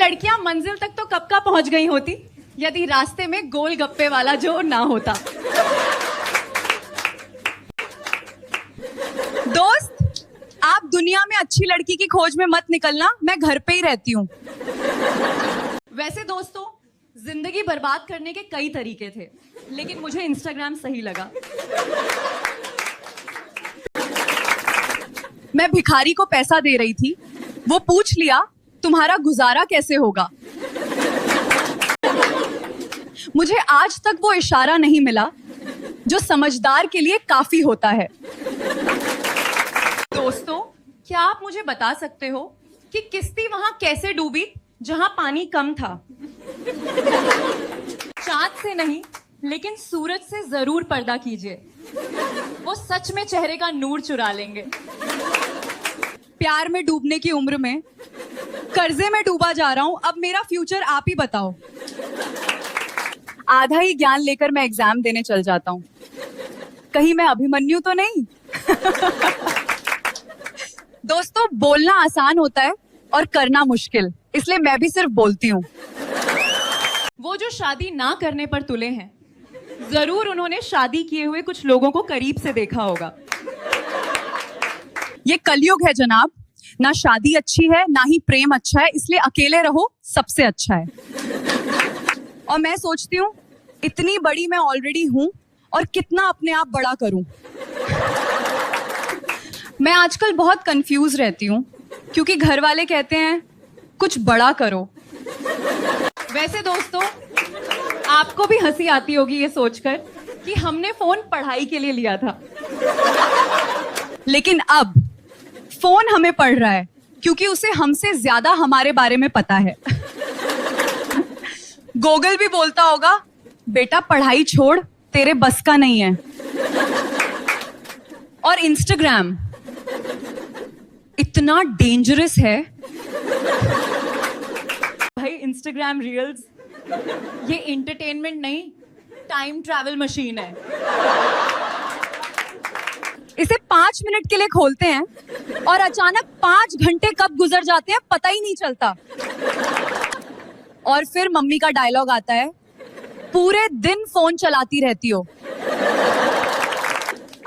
लड़कियां मंजिल तक तो कब का पहुंच गई होती यदि रास्ते में गोल गप्पे वाला जो ना होता। दोस्त, आप दुनिया में अच्छी लड़की की खोज में मत निकलना, मैं घर पे ही रहती हूँ। वैसे दोस्तों, जिंदगी बर्बाद करने के कई तरीके थे, लेकिन मुझे इंस्टाग्राम सही लगा। मैं भिखारी को पैसा दे रही थी, वो पूछ लिया तुम्हारा गुजारा कैसे होगा। मुझे आज तक वो इशारा नहीं मिला जो समझदार के लिए काफी होता है। दोस्तों, क्या आप मुझे बता सकते हो कि किश्ती वहां कैसे डूबी जहां पानी कम था? चांद से नहीं, लेकिन सूरज से जरूर पर्दा कीजिए, वो सच में चेहरे का नूर चुरा लेंगे। प्यार में डूबने की उम्र में कर्जे में डूबा जा रहा हूं, अब मेरा फ्यूचर आप ही बताओ। आधा ही ज्ञान लेकर मैं एग्जाम देने चल जाता हूं, कहीं मैं अभिमन्यु तो नहीं? दोस्तों, बोलना आसान होता है और करना मुश्किल, इसलिए मैं भी सिर्फ बोलती हूँ। वो जो शादी ना करने पर तुले हैं, जरूर उन्होंने शादी किए हुए कुछ लोगों को करीब से देखा होगा। ये कलयुग है जनाब, ना शादी अच्छी है ना ही प्रेम अच्छा है, इसलिए अकेले रहो, सबसे अच्छा है। और मैं सोचती हूँ इतनी बड़ी मैं ऑलरेडी हूं और कितना अपने आप बड़ा करूं। मैं आजकल बहुत कंफ्यूज रहती हूँ क्योंकि घर वाले कहते हैं कुछ बड़ा करो। वैसे दोस्तों, आपको भी हंसी आती होगी ये सोचकर कि हमने फोन पढ़ाई के लिए लिया था, लेकिन अब फोन हमें पढ़ रहा है क्योंकि उसे हमसे ज्यादा हमारे बारे में पता है। गूगल भी बोलता होगा बेटा पढ़ाई छोड़, तेरे बस का नहीं है। और इंस्टाग्राम इतना डेंजरस है भाई। इंस्टाग्राम रील्स ये एंटरटेनमेंट नहीं, टाइम ट्रैवल मशीन है। इसे 5 मिनट के लिए खोलते हैं और अचानक 5 घंटे कब गुजर जाते हैं पता ही नहीं चलता। और फिर मम्मी का डायलॉग आता है, पूरे दिन फोन चलाती रहती हो।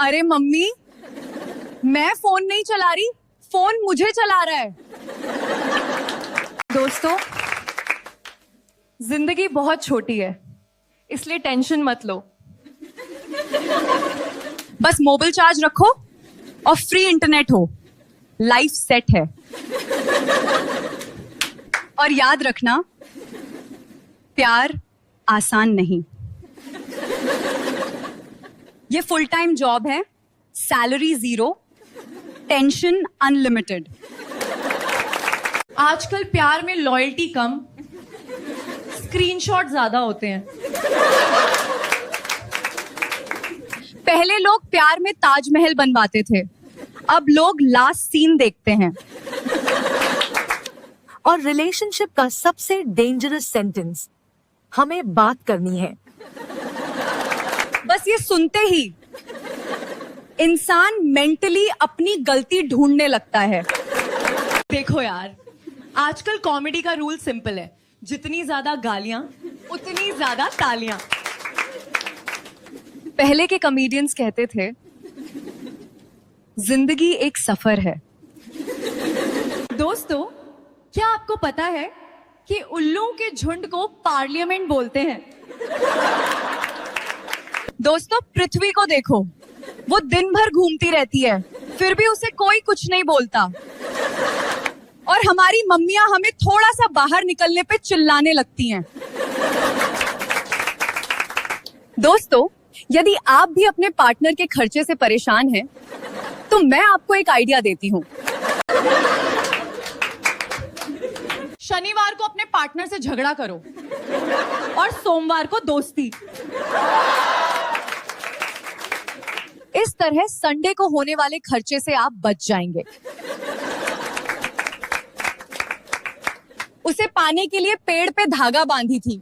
अरे मम्मी, मैं फोन नहीं चला रही, फोन मुझे चला रहा है। दोस्तों, जिंदगी बहुत छोटी है, इसलिए टेंशन मत लो। बस मोबाइल चार्ज रखो और फ्री इंटरनेट हो, लाइफ सेट है। और याद रखना, प्यार आसान नहीं। ये फुल टाइम जॉब है, सैलरी 0, टेंशन अनलिमिटेड। आजकल प्यार में लॉयल्टी कम, स्क्रीनशॉट ज्यादा होते हैं। पहले लोग प्यार में ताजमहल बनवाते थे, अब लोग लास्ट सीन देखते हैं। और रिलेशनशिप का सबसे डेंजरस सेंटेंस, हमें बात करनी है। बस ये सुनते ही इंसान मेंटली अपनी गलती ढूंढने लगता है। देखो यार, आजकल कॉमेडी का रूल सिंपल है, जितनी ज्यादा गालियां उतनी ज्यादा तालियां। पहले के कॉमेडियंस कहते थे जिंदगी एक सफर है। दोस्तों, क्या आपको पता है कि उल्लुओं के झुंड को पार्लियामेंट बोलते हैं? दोस्तों, पृथ्वी को देखो, वो दिन भर घूमती रहती है, फिर भी उसे कोई कुछ नहीं बोलता। और हमारी मम्मियां हमें थोड़ा सा बाहर निकलने पे चिल्लाने लगती हैं। दोस्तों, यदि आप भी अपने पार्टनर के खर्चे से परेशान हैं, तो मैं आपको एक आइडिया देती हूँ। शनिवार को अपने पार्टनर से झगड़ा करो और सोमवार को दोस्ती। इस तरह संडे को होने वाले खर्चे से आप बच जाएंगे। उसे पाने के लिए पेड़ पे धागा बांधी थी,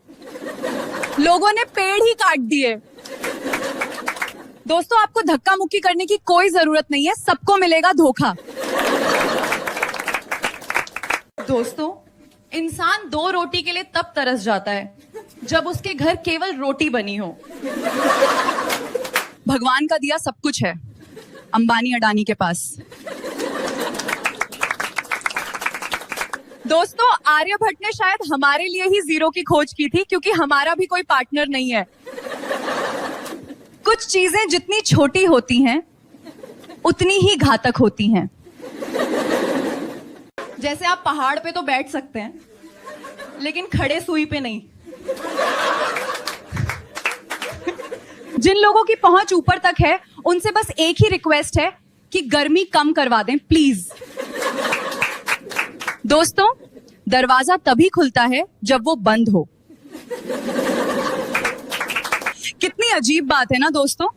लोगों ने पेड़ ही काट दिए। दोस्तों, आपको धक्का मुक्की करने की कोई जरूरत नहीं है, सबको मिलेगा धोखा। दोस्तों, इंसान 2 रोटी के लिए तब तरस जाता है जब उसके घर केवल रोटी बनी हो। भगवान का दिया सब कुछ है अंबानी अडानी के पास। दोस्तों, आर्यभट्ट ने शायद हमारे लिए ही जीरो की खोज की थी, क्योंकि हमारा भी कोई पार्टनर नहीं है। कुछ चीजें जितनी छोटी होती हैं उतनी ही घातक होती हैं। जैसे आप पहाड़ पे तो बैठ सकते हैं, लेकिन खड़े सुई पे नहीं। जिन लोगों की पहुंच ऊपर तक है, उनसे बस एक ही रिक्वेस्ट है कि गर्मी कम करवा दें प्लीज। दोस्तों, दरवाजा तभी खुलता है जब वो बंद हो। कितनी अजीब बात है ना दोस्तों,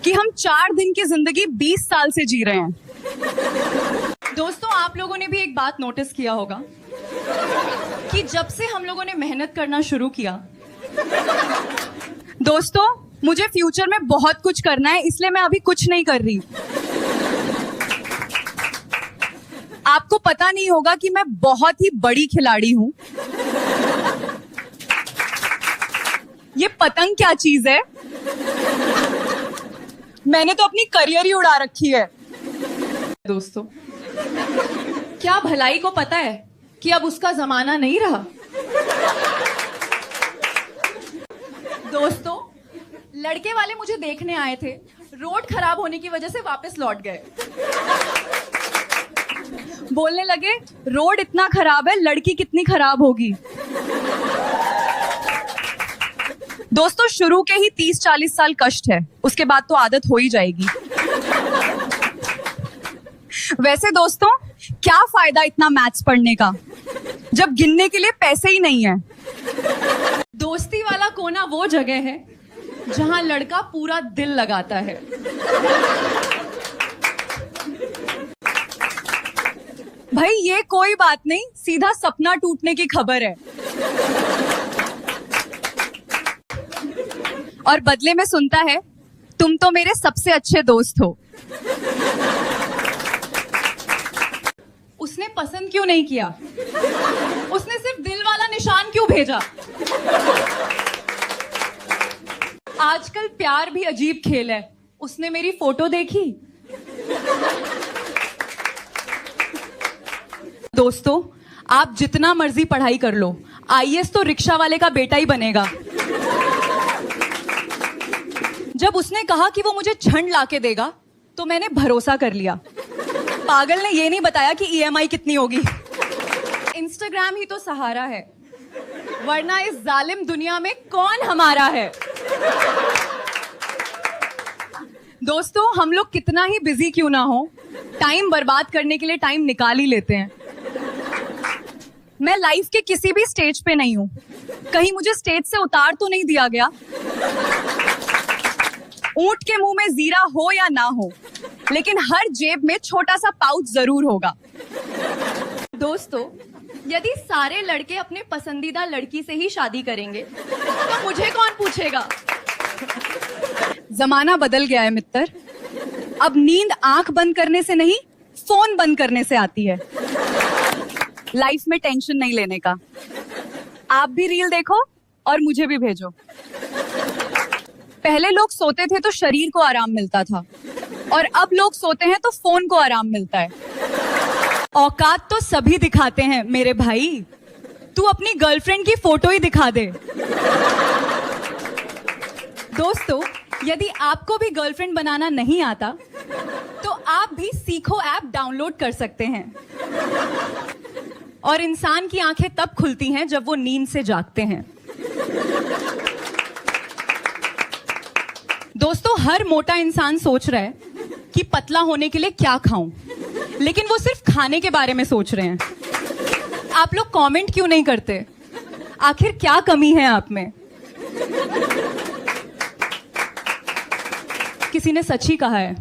कि हम 4 दिन की जिंदगी 20 साल से जी रहे हैं। दोस्तों, आप लोगों ने भी एक बात नोटिस किया होगा कि जब से हम लोगों ने मेहनत करना शुरू किया, दोस्तों मुझे फ्यूचर में बहुत कुछ करना है, इसलिए मैं अभी कुछ नहीं कर रही। आपको पता नहीं होगा कि मैं बहुत ही बड़ी खिलाड़ी हूं। ये पतंग क्या चीज है? मैंने तो अपनी करियर ही उड़ा रखी है। दोस्तों, क्या भलाई को पता है कि अब उसका जमाना नहीं रहा? दोस्तों, लड़के वाले मुझे देखने आए थे, रोड खराब होने की वजह से वापस लौट गए। बोलने लगे, रोड इतना खराब है, लड़की कितनी खराब होगी। दोस्तों, शुरू के ही 30-40 साल कष्ट है, उसके बाद तो आदत हो ही जाएगी। वैसे दोस्तों, क्या फायदा इतना मैथ्स पढ़ने का जब गिनने के लिए पैसे ही नहीं है। दोस्ती वाला कोना वो जगह है जहां लड़का पूरा दिल लगाता है। भाई ये कोई बात नहीं, सीधा सपना टूटने की खबर है। और बदले में सुनता है, तुम तो मेरे सबसे अच्छे दोस्त हो। उसने पसंद क्यों नहीं किया? उसने सिर्फ दिल वाला निशान क्यों भेजा? आजकल प्यार भी अजीब खेल है। उसने मेरी फोटो देखी। दोस्तों, आप जितना मर्जी पढ़ाई कर लो, आईएएस तो रिक्शा वाले का बेटा ही बनेगा। जब उसने कहा कि वो मुझे छंड लाके देगा, तो मैंने भरोसा कर लिया। पागल ने ये नहीं बताया कि ईएमआई कितनी होगी। इंस्टाग्राम ही तो सहारा है, वरना इस जालिम दुनिया में कौन हमारा है। दोस्तों, हम लोग कितना ही बिजी क्यों ना हो, टाइम बर्बाद करने के लिए टाइम निकाल ही लेते हैं। मैं लाइफ के किसी भी स्टेज पे नहीं हूं, कहीं मुझे स्टेज से उतार तो नहीं दिया गया। ऊंट के मुंह में जीरा हो या ना हो, लेकिन हर जेब में छोटा सा पाउच जरूर होगा। दोस्तों, यदि सारे लड़के अपने पसंदीदा लड़की से ही शादी करेंगे, तो मुझे कौन पूछेगा? जमाना बदल गया है मित्र। अब नींद आंख बंद करने से नहीं, फोन बंद करने से आती है। लाइफ में टेंशन नहीं लेने का। आप भी रील देखो और मुझे भी भेजो। पहले लोग सोते थे तो शरीर को आराम मिलता था, और अब लोग सोते हैं तो फोन को आराम मिलता है। औकात तो सभी दिखाते हैं मेरे भाई, तू अपनी गर्लफ्रेंड की फोटो ही दिखा दे। दोस्तों, यदि आपको भी गर्लफ्रेंड बनाना नहीं आता, तो आप भी सीखो ऐप डाउनलोड कर सकते हैं। और इंसान की आंखें तब खुलती हैं जब वो नींद से जागते हैं। दोस्तों, हर मोटा इंसान सोच रहा है कि पतला होने के लिए क्या खाऊं, लेकिन वो सिर्फ खाने के बारे में सोच रहे हैं। आप लोग कमेंट क्यों नहीं करते? आखिर क्या कमी है आप में? किसी ने सच ही कहा है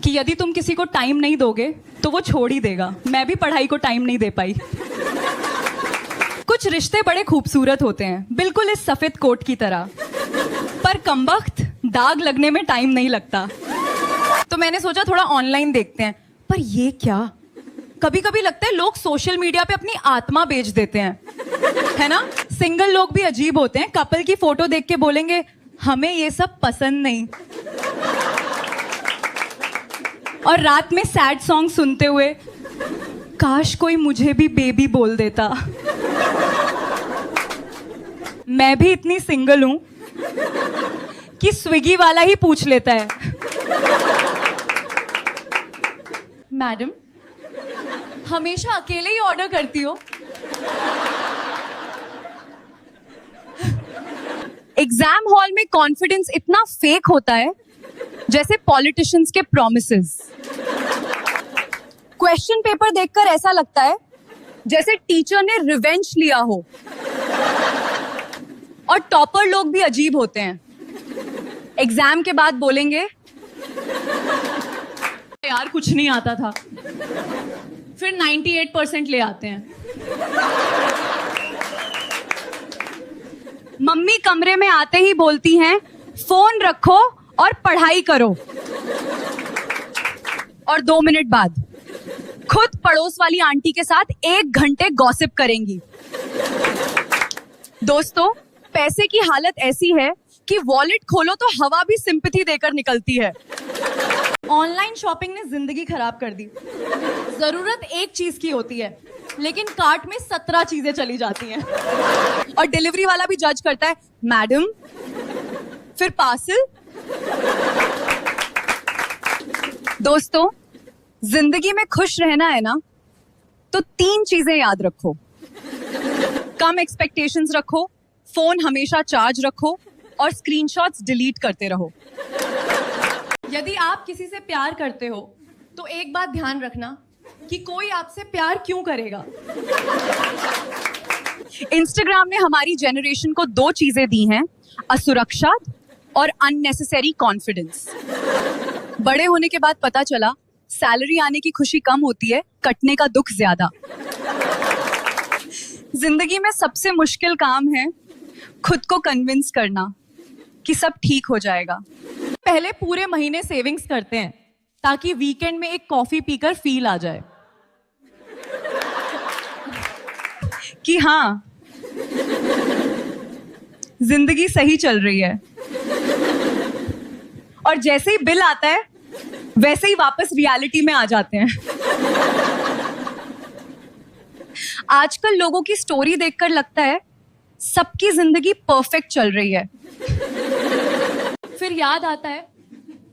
कि यदि तुम किसी को टाइम नहीं दोगे तो वो छोड़ ही देगा। मैं भी पढ़ाई को टाइम नहीं दे पाई। कुछ रिश्ते बड़े खूबसूरत होते हैं, बिल्कुल इस सफेद कोट की तरह, पर कमबख्त दाग लगने में टाइम नहीं लगता। तो मैंने सोचा थोड़ा ऑनलाइन देखते हैं। पर ये क्या, कभी कभी लगता है लोग सोशल मीडिया पे अपनी आत्मा बेच देते हैं, है ना? सिंगल लोग भी अजीब होते हैं, कपल की फोटो देख के बोलेंगे हमें ये सब पसंद नहीं, और रात में सैड सॉन्ग सुनते हुए काश कोई मुझे भी बेबी बोल देता। मैं भी इतनी सिंगल हूं कि स्विगी वाला ही पूछ लेता है, मैडम हमेशा अकेले ही ऑर्डर करती हो? एग्जाम हॉल में कॉन्फिडेंस इतना फेक होता है जैसे पॉलिटिशियंस के प्रॉमिसेस। क्वेश्चन पेपर देखकर ऐसा लगता है जैसे टीचर ने रिवेंज लिया हो। और टॉपर लोग भी अजीब होते हैं, एग्जाम के बाद बोलेंगे यार कुछ नहीं आता था, फिर 98% ले आते हैं। मम्मी कमरे में आते ही बोलती हैं फोन रखो और पढ़ाई करो, और 2 मिनट बाद खुद पड़ोस वाली आंटी के साथ 1 घंटे गॉसिप करेंगी। दोस्तों, पैसे की हालत ऐसी है कि वॉलेट खोलो तो हवा भी सिंपैथी देकर निकलती है। ऑनलाइन शॉपिंग ने जिंदगी खराब कर दी। जरूरत एक चीज की होती है लेकिन कार्ट में 17 चीजें चली जाती हैं, और डिलीवरी वाला भी जज करता है मैडम फिर पार्सल। दोस्तों, जिंदगी में खुश रहना है ना तो 3 चीजें याद रखो। कम एक्सपेक्टेशंस रखो, फोन हमेशा चार्ज रखो, और स्क्रीनशॉट्स डिलीट करते रहो। यदि आप किसी से प्यार करते हो तो एक बात ध्यान रखना कि कोई आपसे प्यार क्यों करेगा। इंस्टाग्राम ने हमारी जनरेशन को 2 चीजें दी हैं, असुरक्षा और अननेसेसरी कॉन्फिडेंस। बड़े होने के बाद पता चला सैलरी आने की खुशी कम होती है, कटने का दुख ज्यादा। जिंदगी में सबसे मुश्किल काम है खुद को कन्विंस करना कि सब ठीक हो जाएगा। पहले पूरे महीने सेविंग्स करते हैं ताकि वीकेंड में एक कॉफी पीकर फील आ जाए कि हाँ जिंदगी सही चल रही है, और जैसे ही बिल आता है वैसे ही वापस रियलिटी में आ जाते हैं। आजकल लोगों की स्टोरी देखकर लगता है सबकी जिंदगी परफेक्ट चल रही है, फिर याद आता है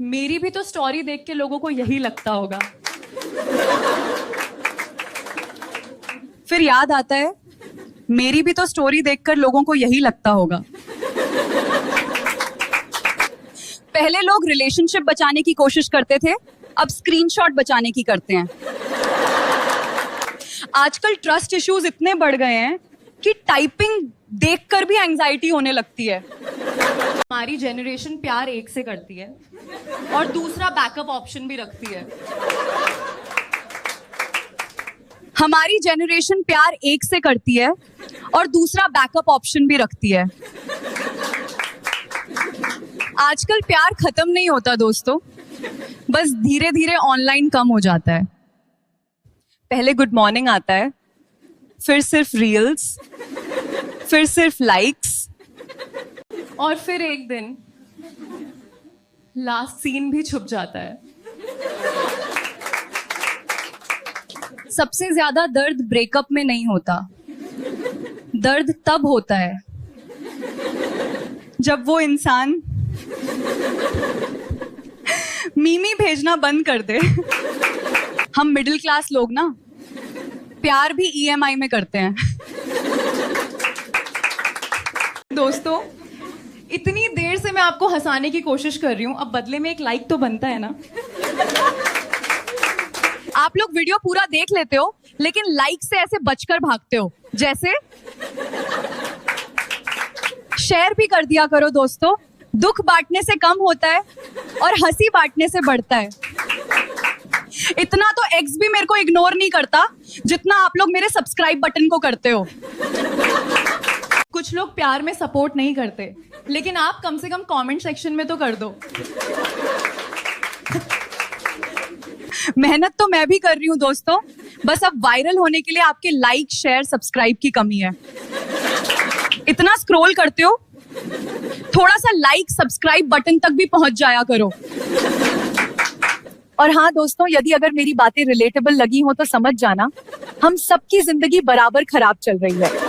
मेरी भी तो स्टोरी देख के लोगों को यही लगता होगा। फिर याद आता है मेरी भी तो स्टोरी देखकर लोगों को यही लगता होगा। पहले लोग रिलेशनशिप बचाने की कोशिश करते थे, अब स्क्रीनशॉट बचाने की करते हैं। आजकल ट्रस्ट इश्यूज इतने बढ़ गए हैं कि टाइपिंग देखकर भी एंजाइटी होने लगती है। हमारी जनरेशन प्यार एक से करती है और दूसरा बैकअप ऑप्शन भी रखती है। हमारी जनरेशन प्यार एक से करती है और दूसरा बैकअप ऑप्शन भी रखती है। आजकल प्यार खत्म नहीं होता दोस्तों, बस धीरे धीरे ऑनलाइन कम हो जाता है। पहले गुड मॉर्निंग आता है, फिर सिर्फ रील्स, फिर सिर्फ लाइक्स, और फिर एक दिन लास्ट सीन भी छुप जाता है। सबसे ज्यादा दर्द ब्रेकअप में नहीं होता, दर्द तब होता है जब वो इंसान मीमी भेजना बंद कर दे। हम मिडिल क्लास लोग ना प्यार भी ईएमआई में करते हैं। दोस्तों, इतनी देर से मैं आपको हंसाने की कोशिश कर रही हूं, अब बदले में एक लाइक तो बनता है ना। आप लोग वीडियो पूरा देख लेते हो लेकिन लाइक से ऐसे बचकर भागते हो। जैसे शेयर भी कर दिया करो दोस्तों, दुख बांटने से कम होता है और हंसी बांटने से बढ़ता है। इतना तो एक्स भी मेरे को इग्नोर नहीं करता जितना आप लोग मेरे सब्सक्राइब बटन को करते हो। कुछ लोग प्यार में सपोर्ट नहीं करते, लेकिन आप कम से कम कमेंट सेक्शन में तो कर दो। मेहनत तो मैं भी कर रही हूँ दोस्तों, बस अब वायरल होने के लिए आपके लाइक शेयर सब्सक्राइब की कमी है। इतना स्क्रॉल करते हो, थोड़ा सा लाइक सब्सक्राइब बटन तक भी पहुंच जाया करो। और हाँ दोस्तों, यदि अगर मेरी बातें रिलेटेबल लगी हो तो समझ जाना, हम सबकी जिंदगी बराबर खराब चल रही है।